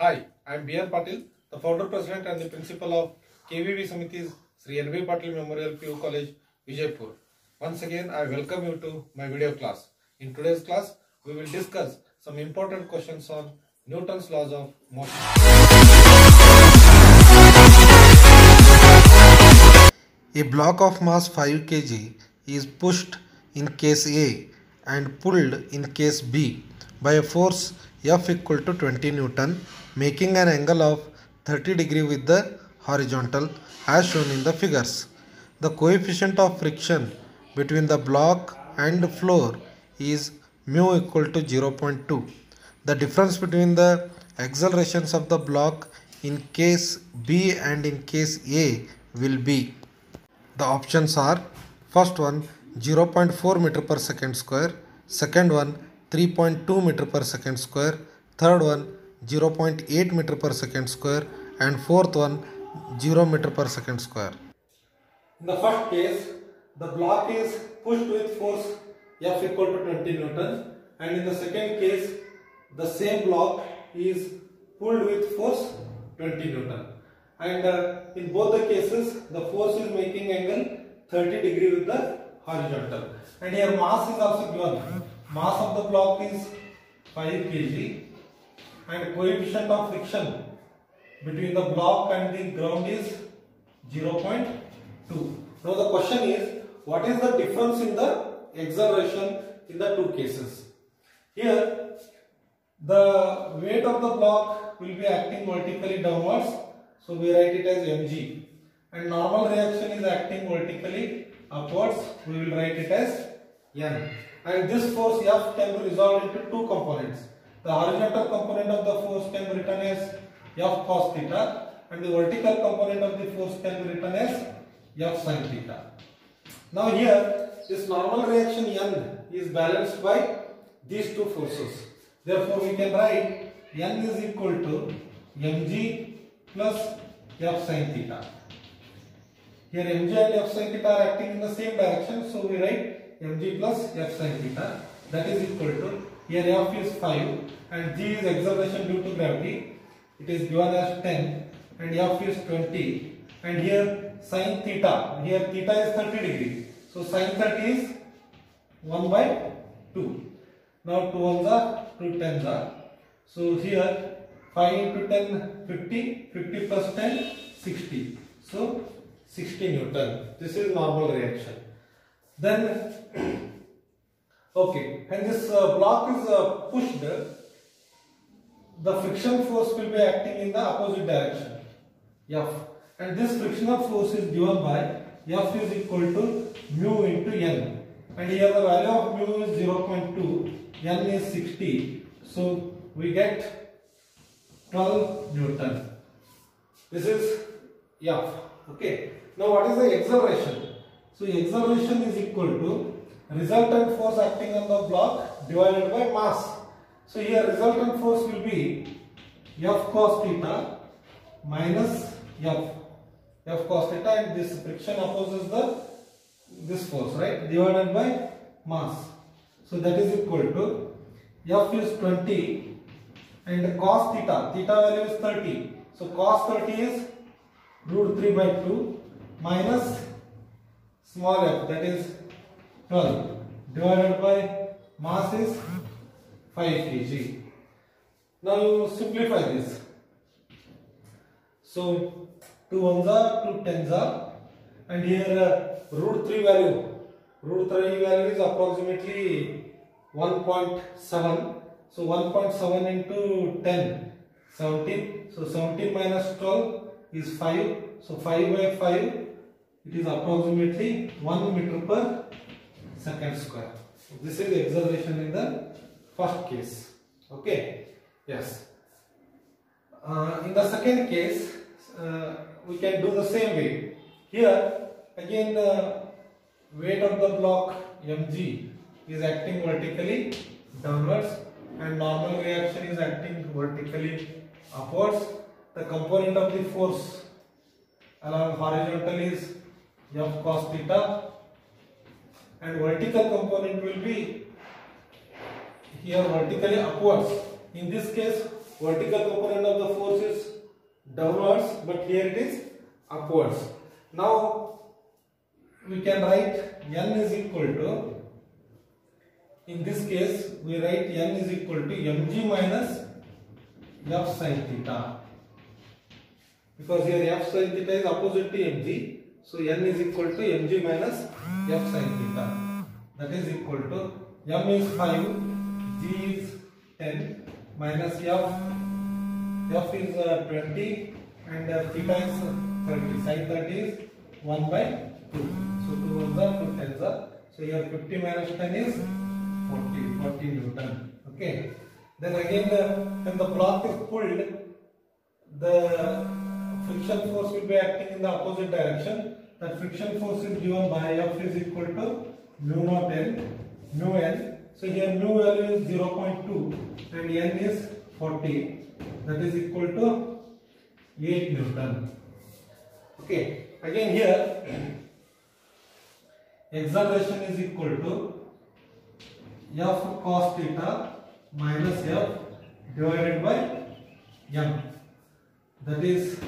Hi, I am B.R. Patil, the founder, president and the principal of KVV Samiti's Sri N.V. Patil Memorial PU College, Vijaypur. Once again, I welcome you to my video class. In today's class, we will discuss some important questions on Newton's laws of motion. A block of mass 5 kg is pushed in case A and pulled in case B by a force F equal to 20 Newton, making an angle of 30 degree with the horizontal as shown in the figures. The coefficient of friction between the block and floor is mu equal to 0.2. The difference between the accelerations of the block in case B and in case A will be. The options are: first one 0.4 meter per second square, second one 3.2 meter per second square, third one 0.8 meter per second square, and fourth one 0 meter per second square. In the first case, the block is pushed with force F equal to 20 Newton, and in the second case, the same block is pulled with force 20 Newton. And in both the cases, the force is making angle 30 degree with the horizontal. And here mass is also given. Mass of the block is 5 kg and coefficient of friction between the block and the ground is 0.2. Now the question is, what is the difference in the acceleration in the two cases? Here, the weight of the block will be acting vertically downwards, so we write it as mg, and normal reaction is acting vertically upwards, we will write it as n. And this force F can be resolved into two components. The horizontal component of the force can be written as F cos theta, and the vertical component of the force can be written as F sin theta. Now here, this normal reaction n is balanced by these two forces. Therefore, we can write n is equal to mg plus F sin theta. Here mg and F sin theta are acting in the same direction, so we write mg plus F sin theta. That is equal to, here F is 5 and g is acceleration due to gravity. It is given as 10 and F is 20, and here sin theta, here theta is 30 degree. So sin 30 is 1 by 2. Now 2 ones are 2 tens are. So here 5 into 10 50, 50 plus 10 60. So 60 Newton. This is normal reaction. Then okay, and this block is pushed, the friction force will be acting in the opposite direction, F, and this frictional force is given by F is equal to mu into n, and here the value of mu is 0.2, n is 60, so we get 12 Newton. This is F. Okay. Now what is the acceleration? So acceleration is equal to resultant force acting on the block divided by mass. So here resultant force will be F cos theta minus F cos theta, and this friction opposes this force, right, divided by mass. So that is equal to F is 20 and cos theta value is 30. So cos 30 is root 3 by 2 minus small f, that is 12, divided by mass is 5 kg. Now you simplify this. So 2 ones are 2 tens are, and here root 3 value is approximately 1.7. So 1.7 into 10, 17. So 17 minus 12 is 5. So 5 by 5, it is approximately 1 meter per second square. So this is the acceleration in the first case. Okay. Yes. In the second case, we can do the same way. Here again the weight of the block mg is acting vertically downwards, and normal reaction is acting vertically upwards. The component of the force along horizontal is F cos theta, and vertical component will be here vertically upwards. In this case, vertical component of the force is downwards, but here it is upwards. Now we can write N is equal to, in this case we write N is equal to mg minus F sin theta, because here F sin theta is opposite to mg, so N is equal to mg minus F sin theta. That is equal to m is 5, g is 10 minus f is 20 and theta is 30. Sin 30 is 1 by 2. So 2 ones are 2 tens are. So here 50 minus 10 is 40 Newton. Okay. Then again when the block is pulled, the friction force will be acting in the opposite direction. That friction force is given by F is equal to mu naught N, mu N. So here mu value is 0.2 and N is 40. That is equal to 8 Newton. Okay. Again here acceleration is equal to F cos theta minus F divided by m. That is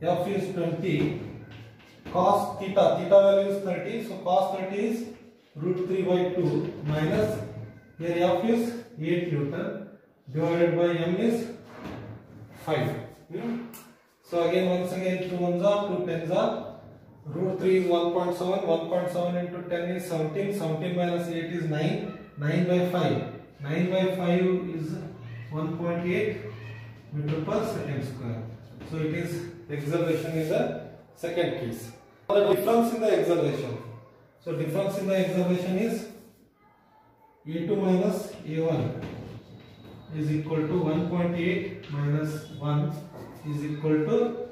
F is 20, cos theta value is 30, so cos 30 is root 3 by 2 minus, here F is 8 Newton divided by m is 5. So again, once again 2 ones are 2 tens are, root 3 is 1.7, 1.7 into 10 is 17, 17 minus 8 is 9, 9 by 5, 9 by 5 is 1.8 meter per second square. So it is acceleration in the second case. The difference in the acceleration. So difference in the acceleration is A2 minus A1 is equal to 1.8 minus 1 is equal to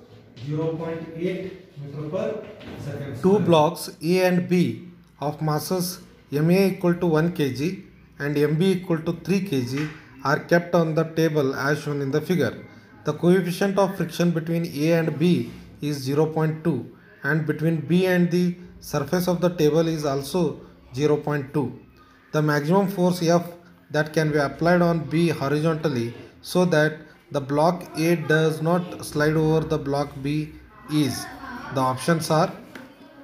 0.8 meter per second square. Two blocks A and B of masses MA equal to 1 kg and MB equal to 3 kg are kept on the table as shown in the figure. The coefficient of friction between A and B is 0.2 and between B and the surface of the table is also 0.2. The maximum force F that can be applied on B horizontally so that the block A does not slide over the block B is, the options are,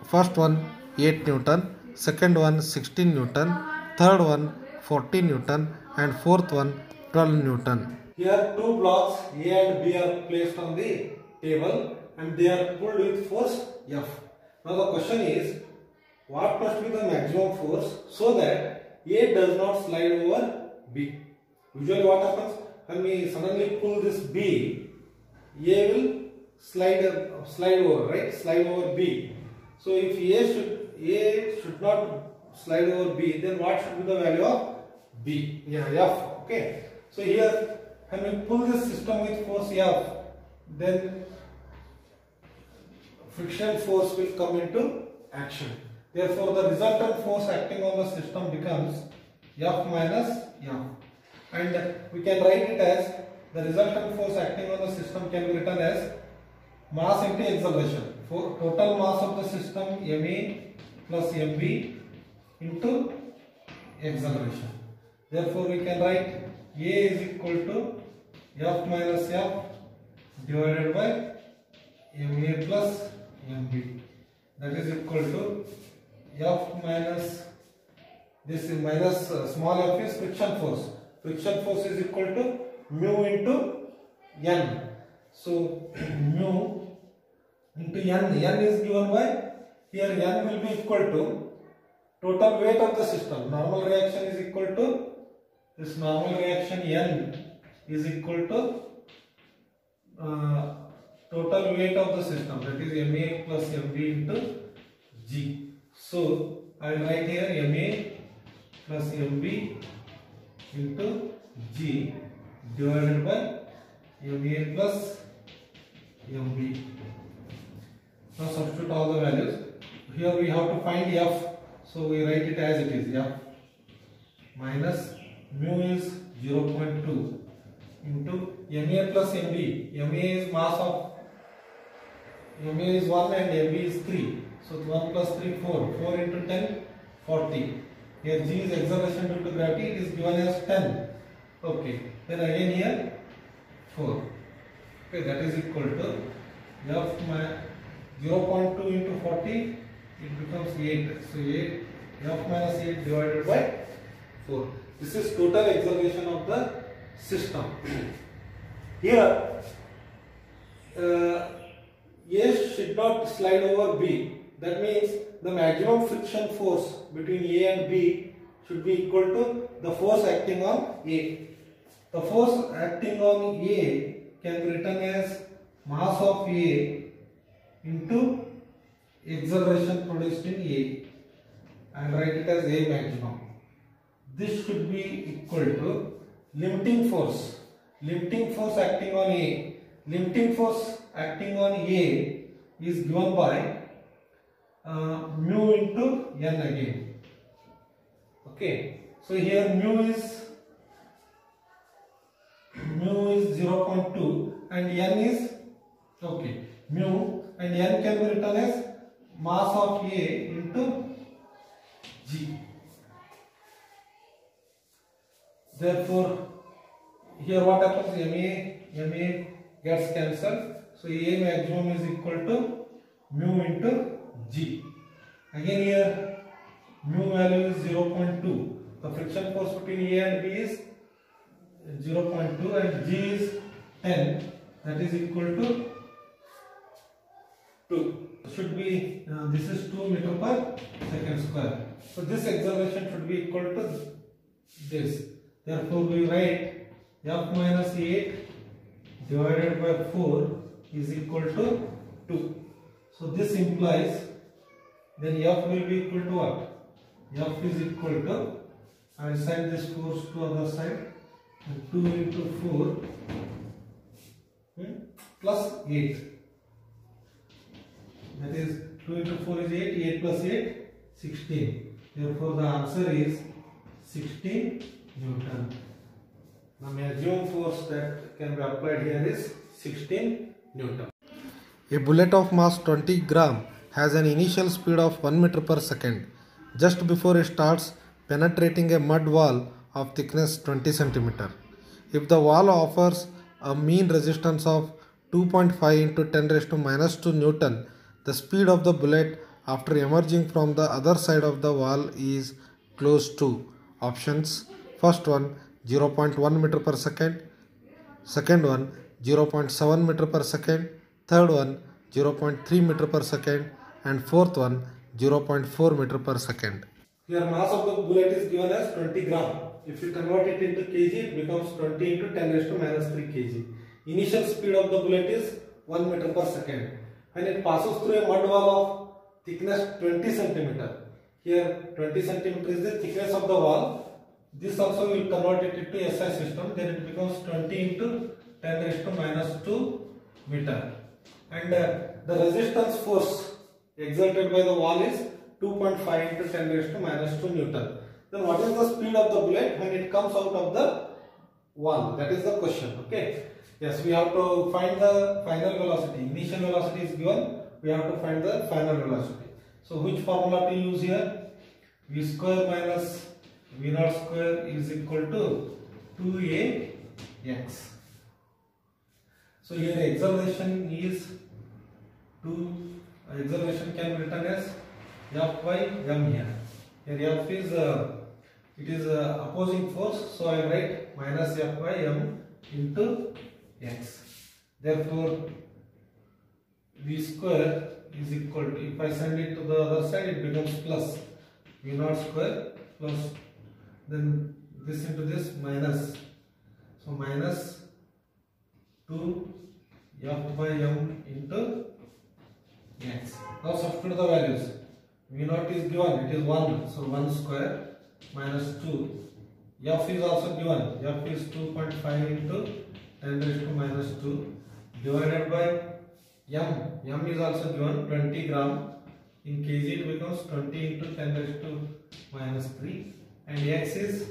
first one 8 Newton, second one 16 Newton, third one 40 Newton and fourth one 12 Newton. Here two blocks A and B are placed on the table and they are pulled with force F. Now the question is, what must be the maximum force so that A does not slide over B? Usually what happens, when we suddenly pull this B, A will slide over, right? Slide over B. So if A should not slide over B, then what should be the value of B? Yeah, F. Okay. So here, when we pull this system with force F, then friction force will come into action. Therefore, the resultant force acting on the system becomes F minus F. And we can write it as, the resultant force acting on the system can be written as mass into acceleration. For total mass of the system MA plus MB into acceleration. Therefore, we can write A is equal to F minus F divided by MA plus MB. That is equal to F minus, this is minus small f is friction force. Friction force is equal to mu into N. So mu into N. N is given by, here N will be equal to total weight of the system. Normal reaction is equal to, this normal reaction N is equal to total weight of the system, that is MA plus MB into G. So I will write here MA plus MB into G divided by MA plus MB. Now substitute all the values. Here we have to find F, so we write it as it is, F minus mu is 0.2 into MA plus MB. MA is mass of, MA is 1 and MB is 3. So 1 plus 3, 4. 4 into 10, 40. Here G is acceleration due to gravity, it is given as 10. Okay. Then again here 4. Okay, that is equal to f 0.2 into 40, it becomes 8. So 8 f minus 8 divided by 4. This is total acceleration of the system. Here A should not slide over B. That means the maximum friction force between A and B should be equal to the force acting on A. The force acting on A can be written as mass of A into acceleration produced in A, and write it as A maximum. This should be equal to limiting force. Limiting force acting on A. Limiting force acting on A is given by mu into n again. Okay. So here mu is 0.2 and n is mu, and n can be written as mass of A into G. Therefore, here what happens? MA gets cancelled. So A maximum is equal to mu into G. Again here mu value is 0.2. The friction force between A and B is 0.2 and G is 10. That is equal to 2. Should be this is 2 meter per second square. So this acceleration should be equal to this. Therefore, we write f minus 8 divided by 4 is equal to 2. So this implies then f will be equal to what? F is equal to, I assign this force to other side, 2 into 4 plus 8. That is 2 into 4 is 8, 8 plus 8, 16. Therefore, the answer is 16 Newton. The maximum force that can be applied here is 16 Newton. A bullet of mass 20 gram has an initial speed of 1 meter per second just before it starts penetrating a mud wall of thickness 20 centimeter. If the wall offers a mean resistance of 2.5 into 10 raised to minus 2 Newton, the speed of the bullet after emerging from the other side of the wall is close to options. First one 0.1 meter per second, second one 0.7 meter per second, third one 0.3 meter per second, and fourth one 0.4 meter per second. Here mass of the bullet is given as 20 gram. If you convert it into kg, it becomes 20 into 10 raised to minus 3 kg. Initial speed of the bullet is 1 meter per second. When it passes through a mud wall of thickness 20 centimeter. Here 20 centimeter is the thickness of the wall. This also will convert it into SI system. Then it becomes 20 into 10 raised to minus 2 meter. And the resistance force exerted by the wall is 2.5 into 10 raised to minus 2 Newton. Then what is the speed of the bullet when it comes out of the wall? That is the question. Okay. Yes, we have to find the final velocity. Initial velocity is given. We have to find the final velocity. So which formula to use here? V square minus V naught square is equal to 2ax. So here acceleration is acceleration can be written as F by m here. Here F is it is opposing force, so I write minus F by m into x. Therefore, V square is equal to, if I send it to the other side, it becomes plus V naught square plus, then this into this minus, so minus 2 F by m into x. Now substitute the values. V naught is given, it is 1, so 1 square minus 2. F is also given, F is 2.5 into 10 raised to minus 2 divided by m. M is also given 20 gram. In kg it becomes 20 into 10 raised to minus 3, and x is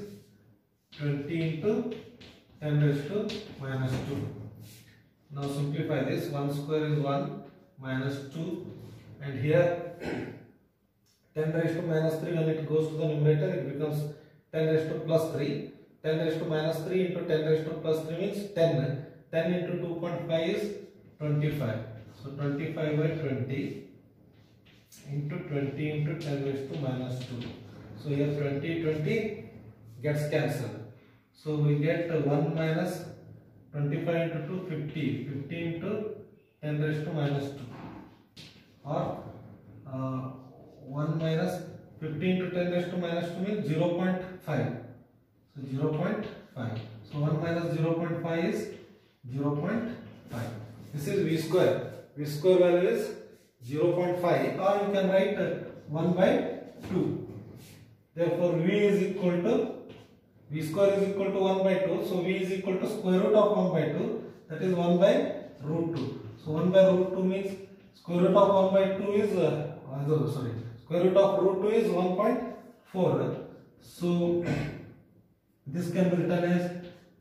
20 into 10 raised to minus 2. Now simplify this. 1 square is 1 minus 2, and here 10 raised to minus 3, when it goes to the numerator it becomes 10 raised to plus 3. 10 raised to minus 3 into 10 raised to plus 3 means 10. 10 into 2.5 is 25. So 25 by 20 into 20 into 10 raised to minus 2. So here 20 gets cancelled. So we get 1 minus 25 into 2 50. 50 into 10 raised to minus 2. Or 1 minus 50 into 10 raised to minus 2 means 0.5. So 0.5. So 1 minus 0.5 is 0.5. This is V square. V square value is 0.5, or you can write 1 by 2. Therefore V is equal to, V square is equal to 1 by 2. So V is equal to square root of 1 by 2. That is 1 by root 2. So 1 by root 2 means square root of 1 by 2 is square root of root 2 is 1.4. So this can be written as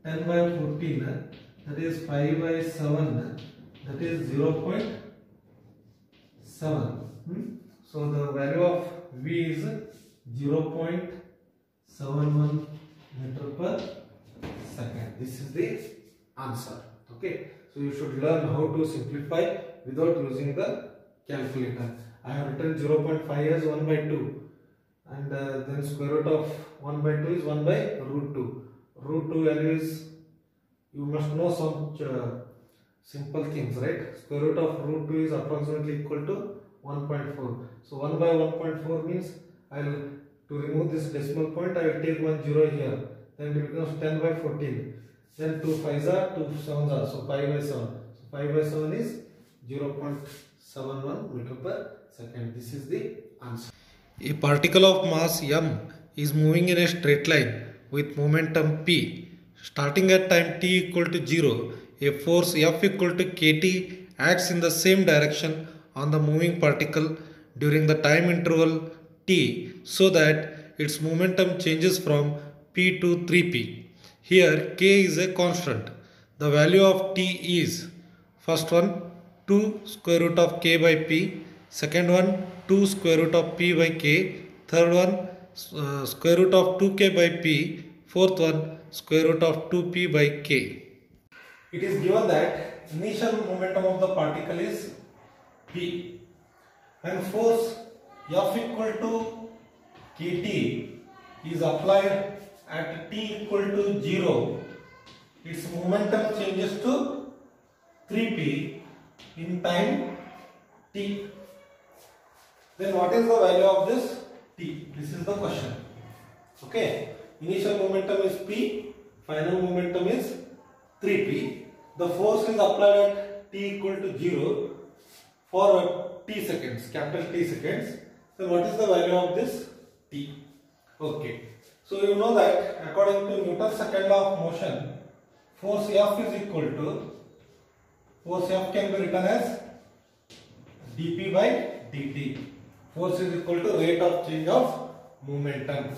10 by 14. That is 5 by 7. That is 0.7. So the value of V is 0.71 meter per second. This is the answer. Okay. So you should learn how to simplify without using the calculator. I have written 0.5 as 1 by 2. And then square root of 1 by 2 is 1 by root 2. Root 2 value is, you must know some simple things, right? Square root of root 2 is approximately equal to 1.4. So 1 by 1.4 means to remove this decimal point, I will take 1 0 here. Then it becomes 10 by 14. Then 2 5s are 2 7s are. So 5 by 7. So 5 by 7 is 0.71 meter per second. This is the answer. A particle of mass m is moving in a straight line with momentum p. Starting at time t equal to 0, a force F equal to kT acts in the same direction on the moving particle during the time interval t, so that its momentum changes from p to 3p. Here k is a constant. The value of t is, first one 2 square root of k by p, second one 2 square root of p by k, third one square root of 2k by p, fourth one square root of 2p by k. It is given that initial momentum of the particle is p. When force F equal to kT is applied at t equal to 0, its momentum changes to 3p in time t. Then what is the value of this t? This is the question. Okay. Initial momentum is p, final momentum is 3p. The force is applied at t equal to 0 for t seconds, capital T seconds. Then what is the value of this t? Okay. So you know that according to Newton's second law of motion, force F is equal to, force F can be written as dp by dt. Force is equal to rate of change of momentum.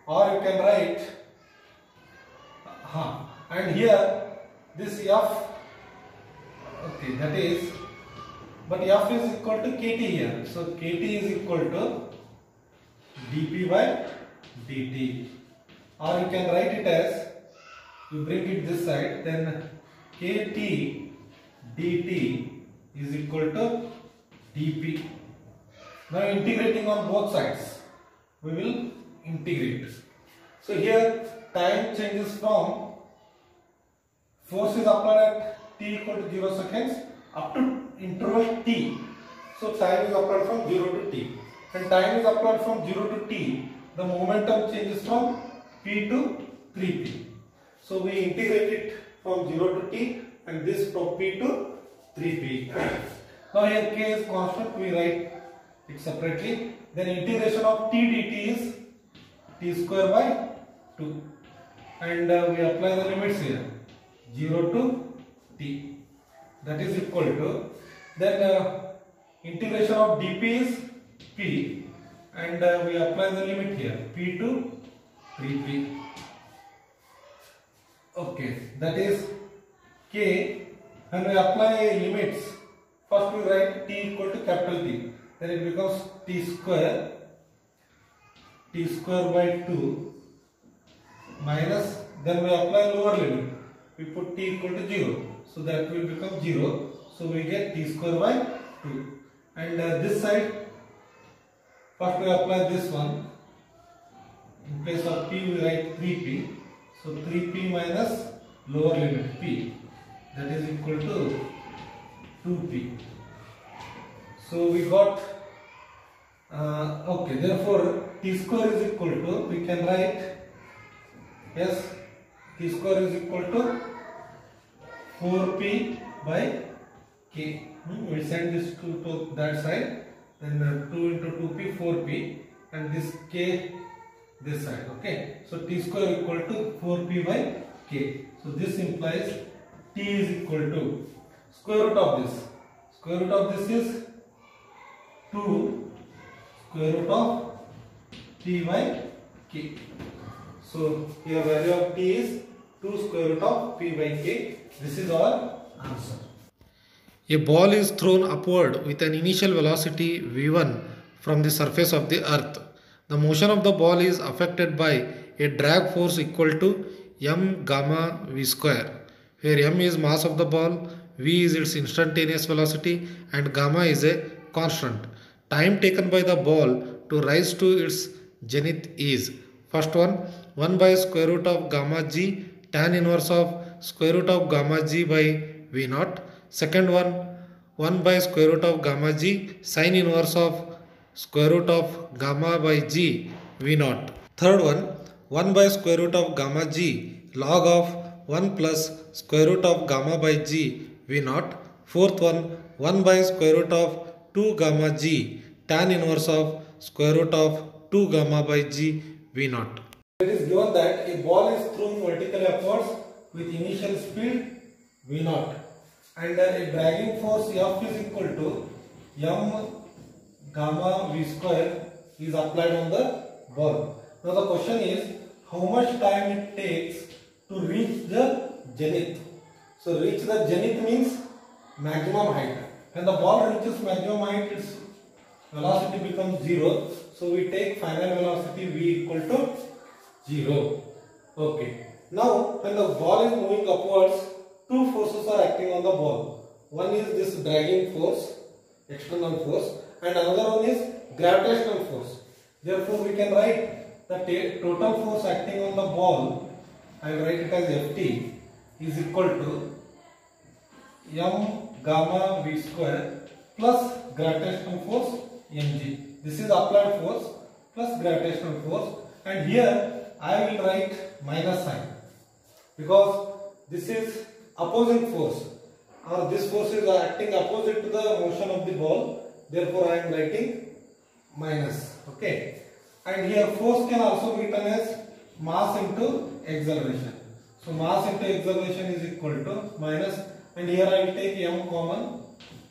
Or you can write, and here this F, okay, that is, but F is equal to kT here. So kT is equal to dp by dt. Or you can write it as, you bring it this side, then kT dt is equal to dp. Now integrating on both sides, we will integrate. So here time changes from, force is applied at t equal to 0 seconds up to interval t. So time is applied from 0 to t. When time is applied from 0 to t, the momentum changes from p to 3p. So we integrate it from 0 to t and this from p to 3p. Now here k is constant, we write it separately. Then integration of t dt is t square by 2. And we apply the limits here. 0 to t. That is equal to, then integration of dp is p, and we apply the limit here, p to 3p. Okay, that is k, and we apply limits. First we write t equal to capital T, then it becomes t square by 2 minus, then we apply lower limit, we put t equal to 0, so that will become 0. So we get t square by 2. And this side, first we apply this one. In place of p we write 3p. So 3p minus lower limit p, that is equal to 2p. So we got okay, therefore t square is equal to, we can write, yes, t square is equal to 4p by k. We send this to that side, then 2 into 2p, 4p, and this k this side. Okay, so t square equal to 4p by k. So this implies t is equal to square root of this. Square root of this is 2 square root of t by k. So here value of t is 2 square root of p by k. This is our answer. A ball is thrown upward with an initial velocity v1 from the surface of the earth. The motion of the ball is affected by a drag force equal to m gamma v square, where m is mass of the ball, v is its instantaneous velocity, and gamma is a constant. Time taken by the ball to rise to its zenith is, first one, 1 by square root of gamma g tan inverse of square root of gamma g by v naught. Second one, 1 by square root of gamma g sin inverse of square root of gamma by g v naught. Third one, 1 by square root of gamma g log of 1 plus square root of gamma by g v naught. Fourth one, 1 by square root of 2 gamma g tan inverse of square root of 2 gamma by g v naught. It is given that a ball is thrown vertically upwards with initial speed v naught, and a dragging force F is equal to m gamma v square is applied on the ball. Now the question is, how much time it takes to reach the zenith? So reach the zenith means maximum height. When the ball reaches maximum height, its velocity becomes 0. So we take final velocity v equal to 0. Okay. Now when the ball is moving upwards, two forces are acting on the ball. One is this dragging force, external force, and another one is gravitational force. Therefore we can write the total force acting on the ball, I will write it as Ft, is equal to m gamma v square plus gravitational force mg. This is applied force plus gravitational force, and here I will write minus sign because this is opposing force, or this force is acting opposite to the motion of the ball. Therefore I am writing minus. Okay, and here force can also be written as mass into acceleration. So mass into acceleration is equal to minus, and here I will take m common,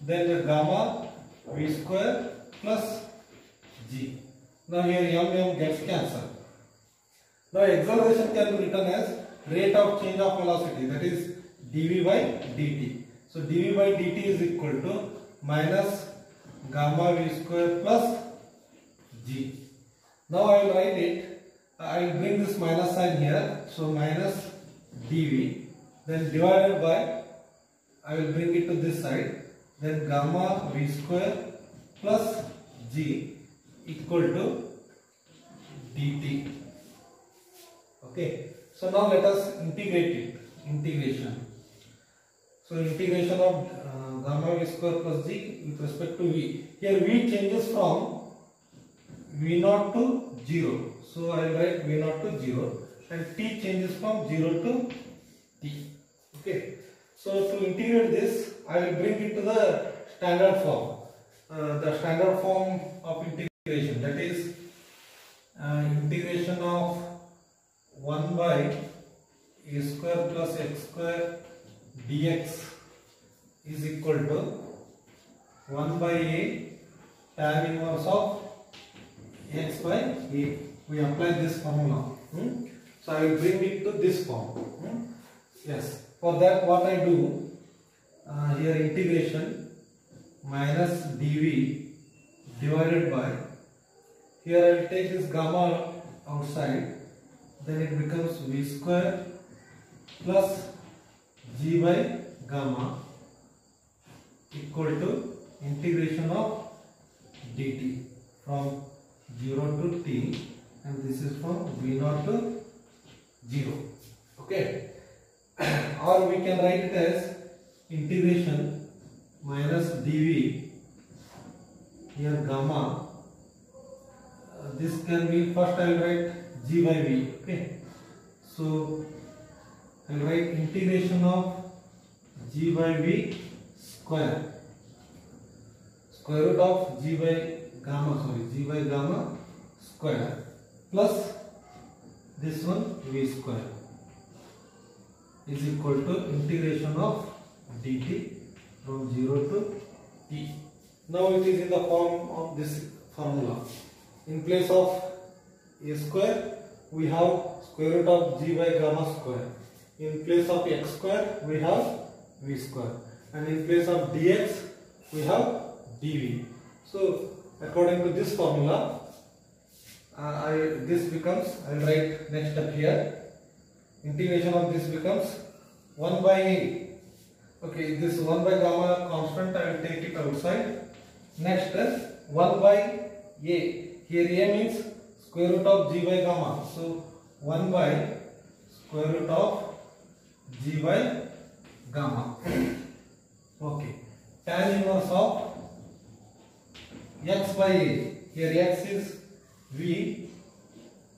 then the gamma v square plus g. Now here m gets cancelled. Now acceleration can be written as rate of change of velocity, that is dv by dt. So dv by dt is equal to minus gamma v square plus g. Now I will write it, I will bring this minus sign here, so minus dv, then divided by, I will bring it to this side, then gamma v square plus g equal to dt. Okay, so now let us integrate it. Integration. So integration of gamma v square plus g with respect to v. Here v changes from v naught to 0. So I will write v naught to 0, and t changes from 0 to t. Okay. So to integrate this, I will bring it to the standard form. The standard form of integration, that is integration of 1 by a square plus x square dx is equal to 1 by a tan inverse of x by a. We apply this formula. So I will bring it to this form. Yes. For that, what I do, here integration minus dv divided by, here I will take this gamma outside, then it becomes v square plus g by gamma equal to integration of dt from 0 to t, and this is from v0 to 0. Okay. Or we can write it as integration minus dv, here gamma, this can be, first I will write g by v. Okay, so I will write integration of g by v square, square root of g by gamma square plus this one v square is equal to integration of dt from 0 to t. Now it is in the form of this formula. In place of a square we have square root of g by gamma square. In place of x square we have v square, and in place of dx we have dv. So according to this formula, this becomes, I will write next step here, integration of this becomes 1 by a. Okay, this 1 by gamma constant I will take it outside. Next is 1 by a. Here a means square root of g by gamma. So 1 by square root of g by gamma. Okay. Tan inverse of x by a. Here x is v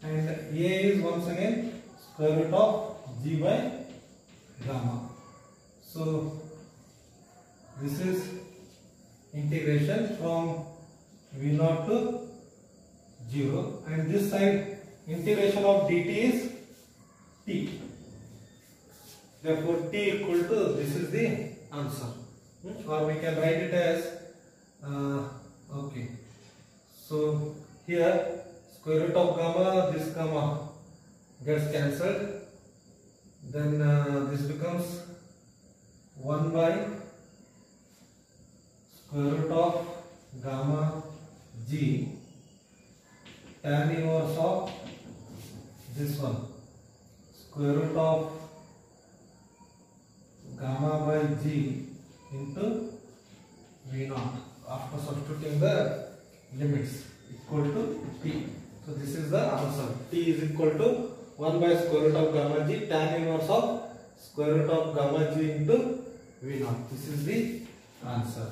and a is once again square root of g by gamma. So this is integration from v0 to 0, and this side integration of dt is t. Therefore t equal to, this is the answer. Or we can write it as okay, so here square root of gamma, this gamma gets cancelled, then this becomes 1 by square root of gamma g tan inverse of this one square root of gamma by g into v0 after substituting the limits equal to t. So this is the answer. T is equal to 1 by square root of gamma g tan inverse of square root of gamma g into v0. This is the answer.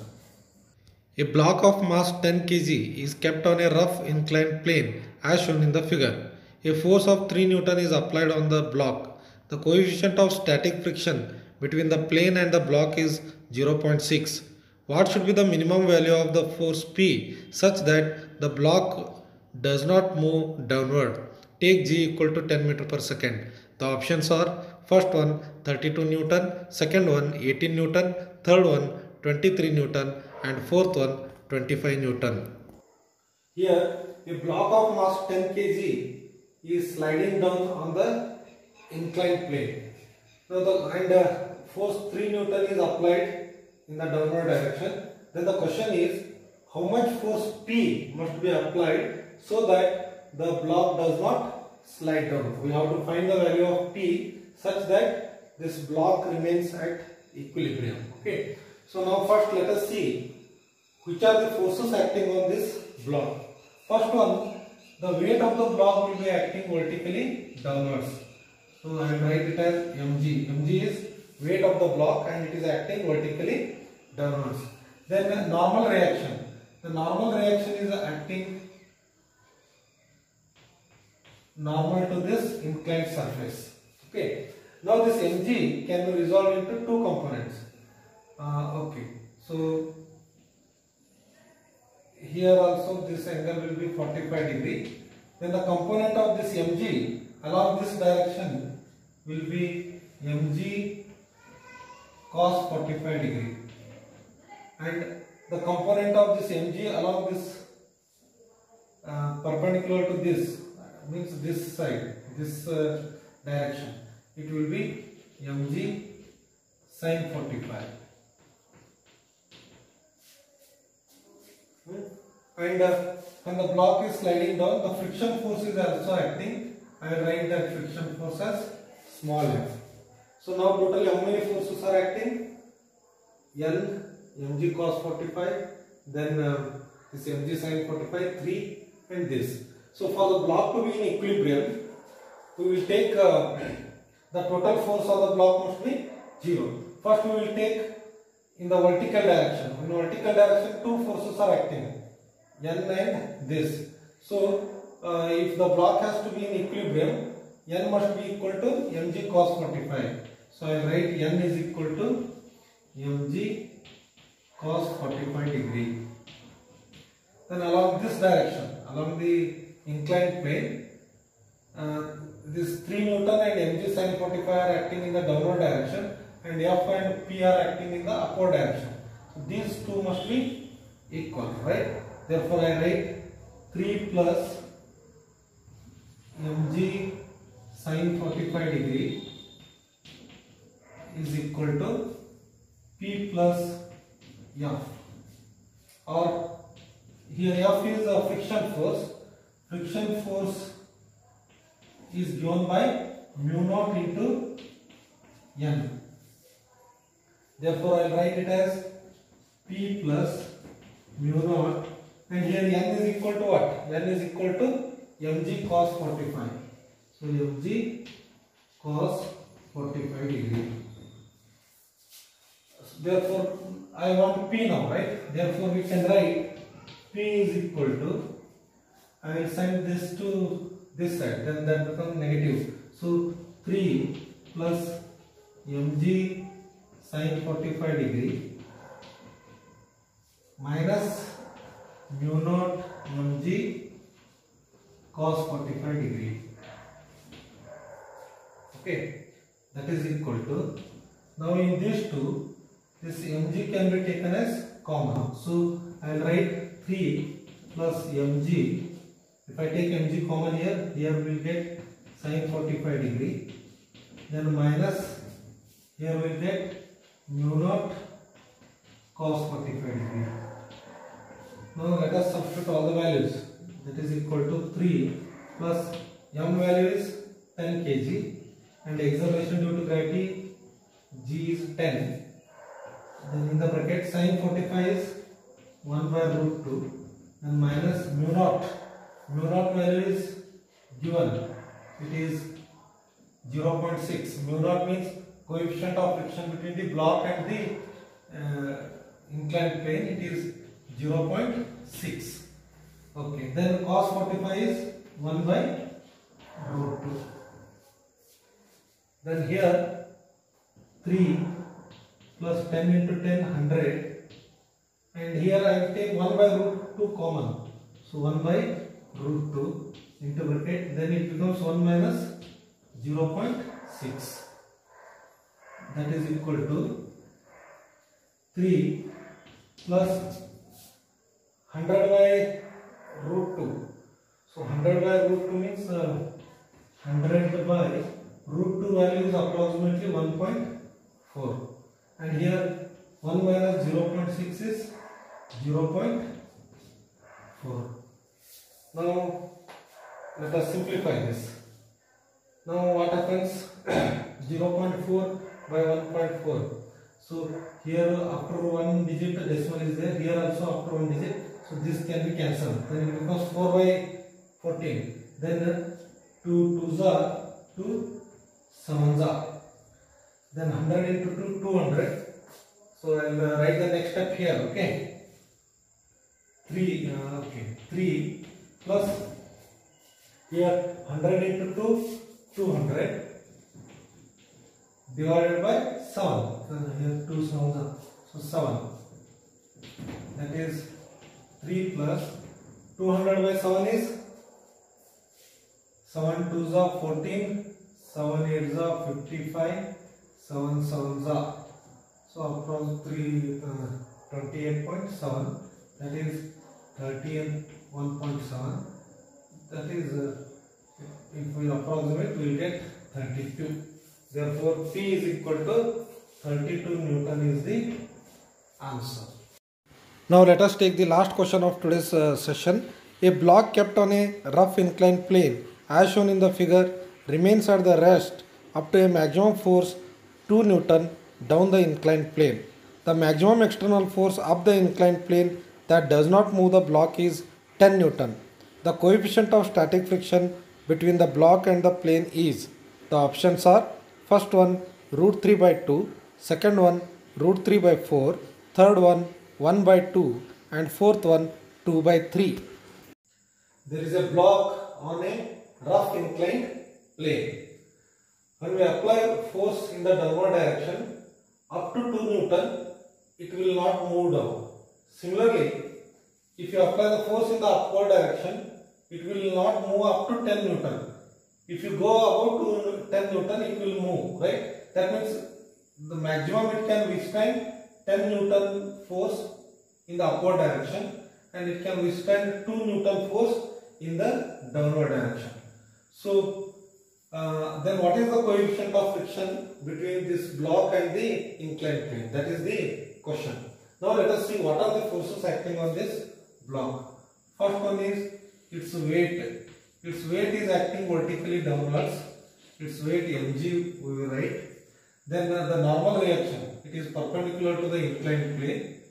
A block of mass 10 kg is kept on a rough inclined plane as shown in the figure. A force of 3 Newton is applied on the block. The coefficient of static friction between the plane and the block is 0.6. What should be the minimum value of the force P such that the block does not move downward? Take G equal to 10 meter per second. The options are: first one 32 Newton, second one 18 Newton, third one 23 Newton, and fourth one 25 Newton. Here a block of mass 10 kg is sliding down on the inclined plane. Now the force 3 Newton is applied in the downward direction. Then the question is, how much force P must be applied so that the block does not slide down? We have to find the value of P such that this block remains at equilibrium. Okay. So now first let us see which are the forces acting on this block. First one, the weight of the block will be acting vertically downwards. So I will write it as mg. Mg is weight of the block and it is acting vertically downwards. Then normal reaction. The normal reaction is acting normal to this inclined surface. Okay. Now this mg can be resolved into two components. Okay. So here also this angle will be 45 degree. Then the component of this mg along this direction will be mg cos 45 degree, and the component of this mg along this perpendicular to this means this side, this direction, it will be mg sin 45. And when the block is sliding down, the friction force is also acting. I will write that friction force as small f. So now totally how many forces are acting? n mg cos 45, then this mg sin 45, 3, and this. So for the block to be in equilibrium, we will take the total force of the block must be 0. First we will take in the vertical direction. In vertical direction, two forces are acting, n and this. So if the block has to be in equilibrium, n must be equal to mg cos 45. So I write n is equal to mg cos 45 degree. Then along this direction, along the inclined plane, this 3 Newton and mg sin 45 are acting in the downward direction, and F and P are acting in the upward direction. So these two must be equal, right? Therefore I write 3 plus mg sin 45 degree is equal to P plus F, or here F is a friction force. Friction force is given by mu naught into n. Therefore I will write it as P plus mu naught, and here n is equal to what? N is equal to mg cos 45. So mg cos 45 degree. Therefore I want P now, right? Therefore we can write P is equal to, I will send this to this side, then that becomes negative. So 3 plus mg sin 45 degree minus mu naught mg cos 45 degree. Okay, that is equal to, now in these two, this mg can be taken as common. So I will write 3 plus mg. If I take mg common here, we will get sin 45 degree. Then minus, here we will get mu naught cos 45 degree. Now let us substitute all the values. That is equal to 3 plus m value is 10 kg and acceleration due to gravity g is 10. Then in the bracket sin 45 is 1 by root 2 and minus mu naught. Mu naught value is given. It is 0.6. Mu naught means coefficient of friction between the block and the inclined plane. It is 0.6. Okay. Then cos 45 is 1 by root 2. Then here 3 plus 10 into 10, 100, and here I will take 1 by root 2 common. So 1 by root 2 into bracket, then it becomes 1 minus 0.6. That is equal to 3 plus 100 by root 2. So 100 by root 2 means 100 by root 2 value is approximately 1.4. And here 1 minus 0.6 is 0.4. Now let us simplify this. Now what happens? 0.4 by 1.4. So here after one digit decimal is there. Here also after one digit. So this can be cancelled. Then it becomes 4 by 14. Then 2 2s are 2 7s are. Then 100 into 2, 200. So I will write the next step here. Okay. 3 plus here 100 into 2, 200 divided by 7. So here 2 7s are. So 7. That is 3 plus 200 by 7 is 7 2s are 14, 7 8s are 55, 7 7s are. So approximately 28.7. That is 31.7. That is if we approximate, we will get 32. Therefore, P is equal to 32 Newton is the answer. Now let us take the last question of today's session. A block kept on a rough inclined plane as shown in the figure remains at the rest up to a maximum force 2 Newton down the inclined plane. The maximum external force of the inclined plane that does not move the block is 10 Newton. The coefficient of static friction between the block and the plane is, the options are, first one root 3 by 2, second one root 3 by 4, third one 1 by 2 and fourth one 2 by 3. There is a block on a rough inclined plane. When we apply force in the downward direction up to 2 Newton, it will not move down. Similarly, if you apply the force in the upward direction, it will not move up to 10 Newton. If you go above 10 Newton, it will move, right? That means the maximum it can withstand 10 Newton force in the upward direction, and it can withstand 2 Newton force in the downward direction. So, then what is the coefficient of friction between this block and the inclined plane? That is the question. Now let us see what are the forces acting on this block. First one is its weight. Its weight is acting vertically downwards. Its weight mg we will write. Then the normal reaction, it is perpendicular to the inclined plane.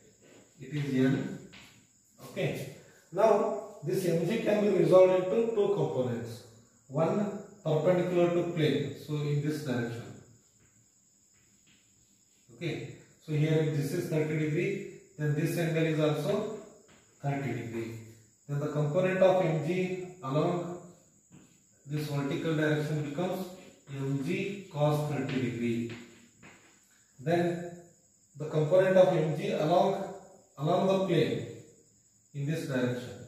It is n. Okay. Now this mg can be resolved into two components. One perpendicular to plane, so in this direction. Okay. So here this is 30 degree, then this angle is also 30 degree. Then the component of mg along this vertical direction becomes mg cos 30 degree. Then the component of mg along the plane in this direction,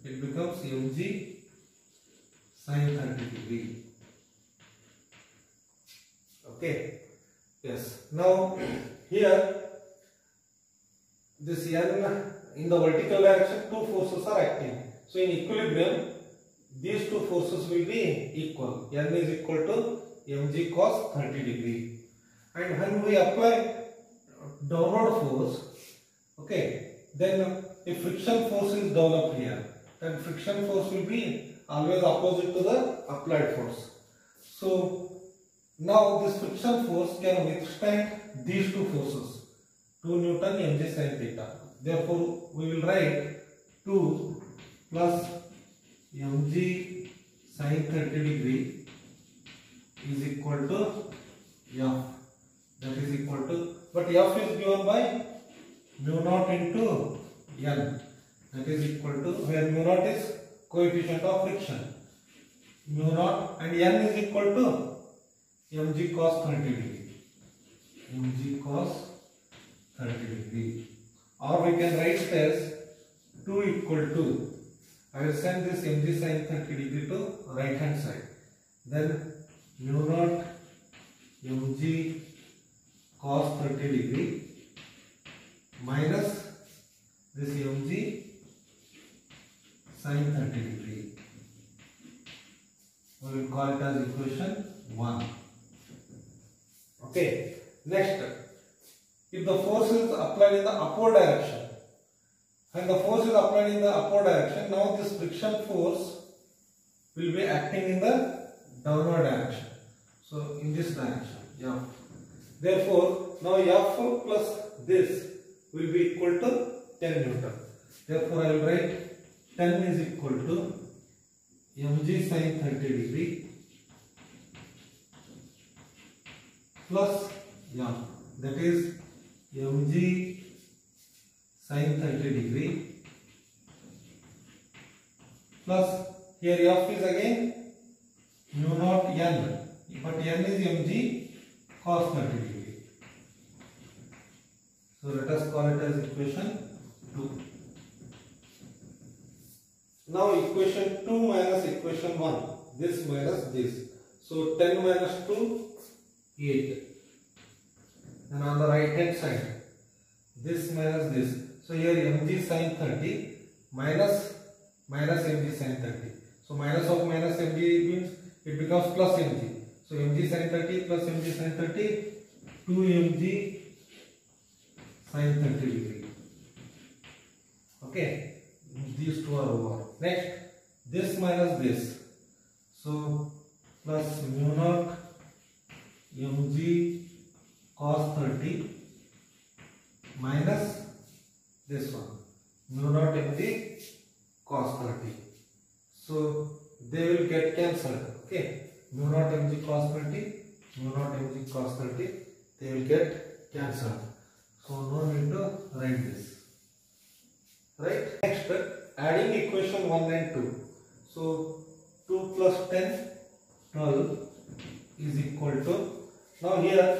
it becomes mg sin 30 degree. Okay. Yes. Now here this n in the vertical direction, two forces are acting. So in equilibrium, these two forces will be equal. N is equal to mg cos 30 degree. And when we apply downward force, okay, then a friction force is developed here. Then friction force will be always opposite to the applied force. So now this friction force can withstand these two forces, 2 Newton mg sin theta. Therefore, we will write 2 plus mg sin 30 degree is equal to f. That is equal to, but f is given by mu naught into n. That is equal to, where mu naught is coefficient of friction. Mu naught and n is equal to mg cos 30 degree. Mg cos 30 degree. Or we can write it as 2 equal to, I will send this mg sin 30 degree to right hand side. Then mu naught mg cos 30 degree minus this mg sin 30 degree. We will call it as equation 1. Okay. Next, if the force is applied in the upward direction, when the force is applied in the upward direction, now this friction force will be acting in the downward direction. So in this direction, F. Therefore, now F plus this will be equal to 10 Newton. Therefore, I will write 10 is equal to mg sin 30 degree plus F, that is mg sin 30 degree plus, here F is again mu naught n, but n is mg cos 30 degree. So let us call it as equation 2. Now equation 2 minus equation 1, this minus this. So 10 minus 2, 8. And on the right hand side, this minus this. So here mg sin 30 minus mg sin 30. So minus of minus mg means it becomes plus mg. So mg sin 30 plus mg sin 30, 2 mg sin 30 degree. Okay, these two are over. Next, this minus this. So plus mu naught mg cos 30 minus this one mu naught mg cos 30. So they will get cancelled. Okay, mu naught mg cos 30, mu naught mg cos 30, they will get cancelled. So no need to write this. Right. Next, adding equation 1 and 2. So 2 plus 10, 12 is equal to, now here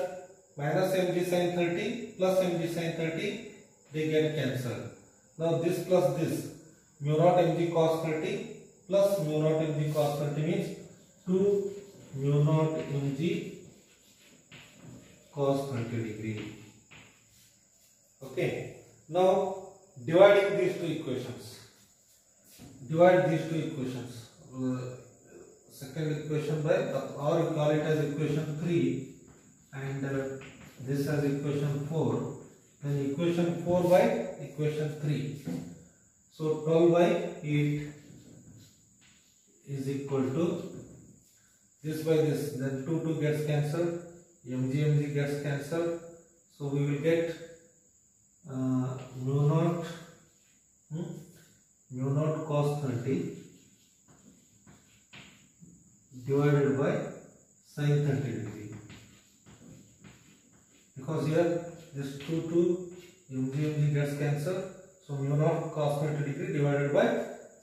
minus mg sin 30 plus mg sin 30, they get cancelled. Now this plus this, mu naught mg cos 30 plus mu naught mg cos 30 means 2 mu naught mg cos 30 degree. Okay. Now dividing these two equations. Divide these two equations. Second equation by, or you call it as equation 3, and this as equation 4. Then equation 4 by equation 3. So 12 by 8 is equal to this by this. Then 2 gets cancelled. mg gets cancelled. So we will get mu naught cos 30 divided by sin 30 degree, because here this 2 mg gets cancelled. So mu naught cos 30 degree divided by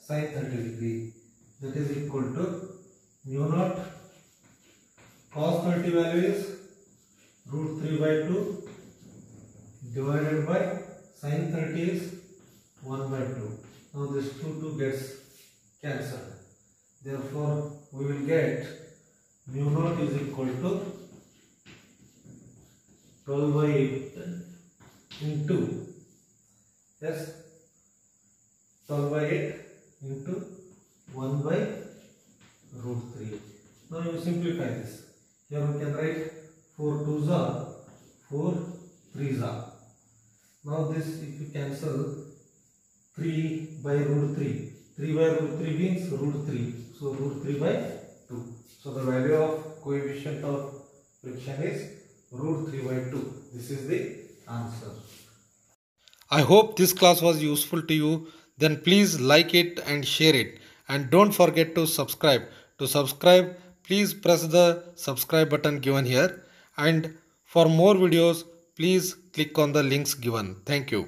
sin 30 degree, that is equal to mu naught cos 30 value is root 3 by 2 divided by sin 30 is 1 by 2. Now this 2 gets cancelled. Therefore, we will get mu naught is equal to 12 by 8 into, yes, 12 by 8 into 1 by root 3. Now you simplify this. Here we can write 4 2s are 4 3s are. Now this, if you cancel 3 by root 3, 3 by root 3 means root 3. So root 3 by 2. So the value of coefficient of friction is root 3 by 2. This is the answer. I hope this class was useful to you. Then please like it and share it. And don't forget to subscribe. To subscribe, please press the subscribe button given here. And for more videos, please click on the links given. Thank you.